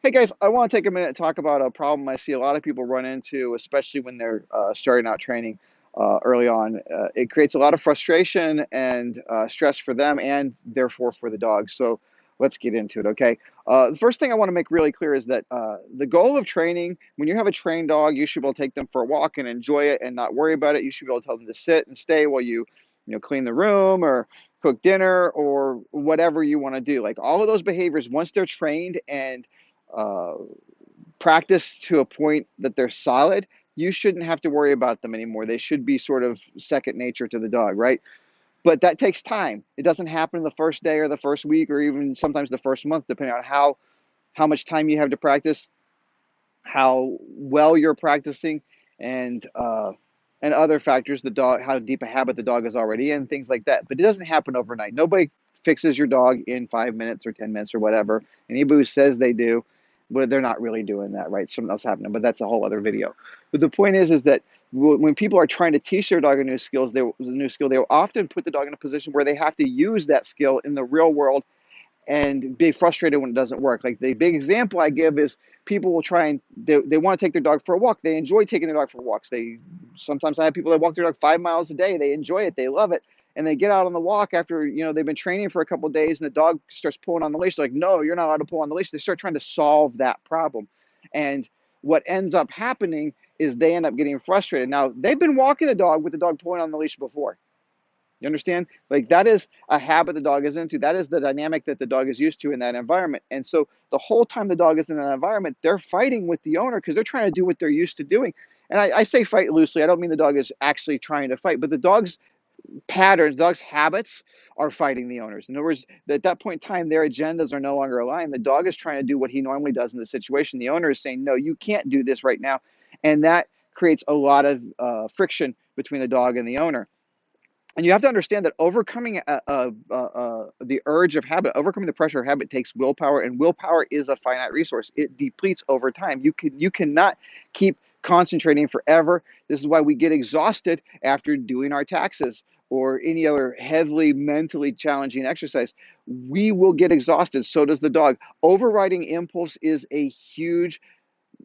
Hey guys, I want to take a minute to talk about a problem I see a lot of people run into, especially when they're starting out training early on. It creates a lot of frustration and stress for them and therefore for the dog. So let's get into it, okay? The first thing I want to make really clear is that the goal of training, when you have a trained dog, you should be able to take them for a walk and enjoy it and not worry about it. You should be able to tell them to sit and stay while you clean the room or cook dinner or whatever you want to do. Like all of those behaviors, once they're trained and uh, practice to a point that they're solid, you shouldn't have to worry about them anymore. They should be sort of second nature to the dog, right? But that takes time. It doesn't happen the first day or the first week or even sometimes the first month, depending on how much time you have to practice, how well you're practicing, and other factors, the dog, how deep a habit the dog is already in, things like that. But it doesn't happen overnight. Nobody fixes your dog in 5 minutes or 10 minutes or whatever. Anybody who says they do, but they're not really doing that, right? Something else happening. But that's a whole other video. But the point is that when people are trying to teach their dog a new skill, they will often put the dog in a position where they have to use that skill in the real world and be frustrated when it doesn't work. Like the big example I give is people will try and they want to take their dog for a walk. They enjoy taking their dog for walks. They sometimes I have people that walk their dog 5 miles a day. They enjoy it. They love it. And they get out on the walk after they've been training for a couple of days, and the dog starts pulling on the leash. They're like, no, you're not allowed to pull on the leash. They start trying to solve that problem, and what ends up happening is they end up getting frustrated. Now they've been walking the dog with the dog pulling on the leash before. You understand? Like that is a habit the dog is into. That is the dynamic that the dog is used to in that environment. And so the whole time the dog is in that environment, they're fighting with the owner because they're trying to do what they're used to doing. And I say fight loosely. I don't mean the dog is actually trying to fight, but the dog's patterns, dog's habits are fighting the owners. In other words, at that point in time, their agendas are no longer aligned. The dog is trying to do what he normally does in the situation. The owner is saying, no, you can't do this right now. And that creates a lot of friction between the dog and the owner. And you have to understand that overcoming the urge of habit, overcoming the pressure of habit takes willpower, and willpower is a finite resource. It depletes over time. You cannot keep concentrating forever. This is why we get exhausted after doing our taxes or any other heavily mentally challenging exercise. We will get exhausted. So does the dog. Overriding impulse is a huge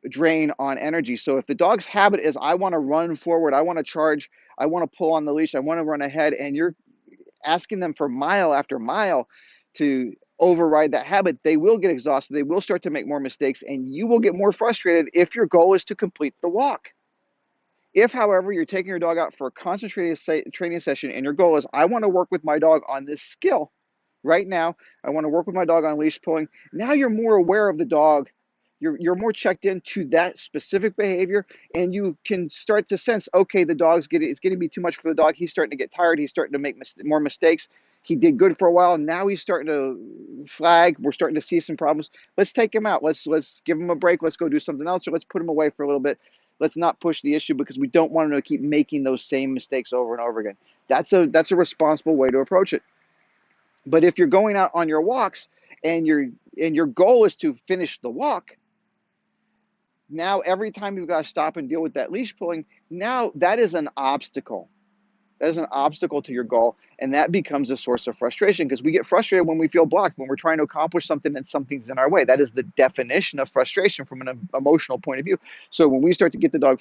drain on energy. So if the dog's habit is I want to run forward, I want to charge, I want to pull on the leash, I want to run ahead, and you're asking them for mile after mile to override that habit, they will get exhausted. They will start to make more mistakes, and you will get more frustrated if your goal is to complete the walk. If, however, you're taking your dog out for a concentrated training session and your goal is, I want to work with my dog on this skill right now, I want to work with my dog on leash pulling. Now you're more aware of the dog. You're more checked into that specific behavior, and you can start to sense, okay, it's getting to be too much for the dog. He's starting to get tired. He's starting to make more mistakes. He did good for a while. Now he's starting to flag. We're starting to see some problems. Let's take him out. Let's give him a break. Let's go do something else, or let's put him away for a little bit. Let's not push the issue because we don't want him to keep making those same mistakes over and over again. That's a responsible way to approach it. But if you're going out on your walks and your goal is to finish the walk, now every time you've got to stop and deal with that leash pulling, now that is an obstacle. That is an obstacle to your goal, and that becomes a source of frustration because we get frustrated when we feel blocked, when we're trying to accomplish something and something's in our way. That is the definition of frustration from an emotional point of view. So when we start to get the dog,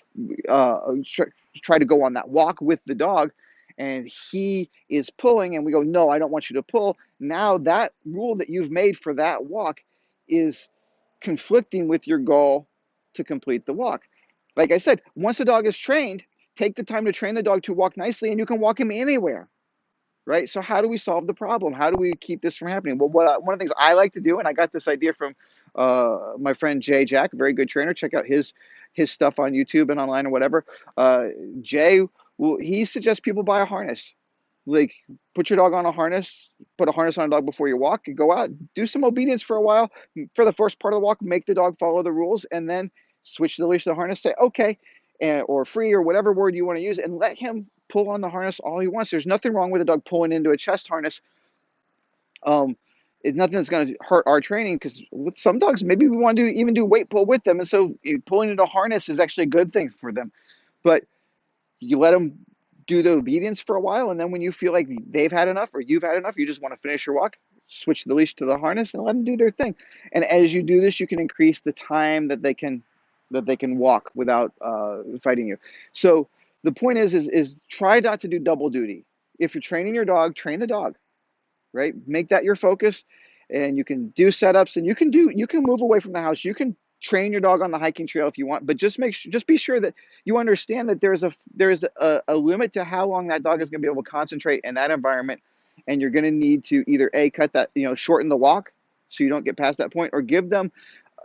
try to go on that walk with the dog, and he is pulling, and we go, no, I don't want you to pull. Now that rule that you've made for that walk is conflicting with your goal to complete the walk. Like I said, once the dog is trained, take the time to train the dog to walk nicely, and you can walk him anywhere, right? So how do we solve the problem? How do we keep this from happening? Well, one of the things I like to do, and I got this idea from my friend Jay Jack, a very good trainer. Check out his stuff on YouTube and online or whatever. Jay, well, he suggests people buy a harness. Like, put your dog on a harness, put a harness on a dog before you walk, and go out, do some obedience for a while. For the first part of the walk, make the dog follow the rules, and then switch the leash to the harness, say, okay, or free, or whatever word you want to use, and let him pull on the harness all he wants. There's nothing wrong with a dog pulling into a chest harness. Um, it's nothing that's going to hurt our training because with some dogs, maybe we want to even do weight pull with them. And so pulling into a harness is actually a good thing for them. But you let them do the obedience for a while. And then when you feel like they've had enough or you've had enough, you just want to finish your walk, switch the leash to the harness and let them do their thing. And as you do this, you can increase the time that they can walk without fighting you. So the point is try not to do double duty. If you're training your dog, train the dog, right? Make that your focus, and you can do setups, and you can move away from the house. You can train your dog on the hiking trail if you want, but just be sure that you understand that there's a limit to how long that dog is going to be able to concentrate in that environment, and you're going to need to either a cut that, shorten the walk so you don't get past that point, or give them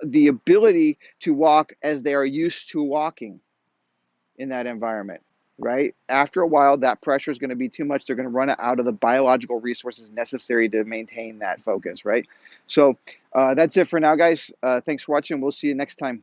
the ability to walk as they are used to walking in that environment, right? After a while, that pressure is going to be too much. They're going to run out of the biological resources necessary to maintain that focus, right? So that's it for now, guys. Thanks for watching. We'll see you next time.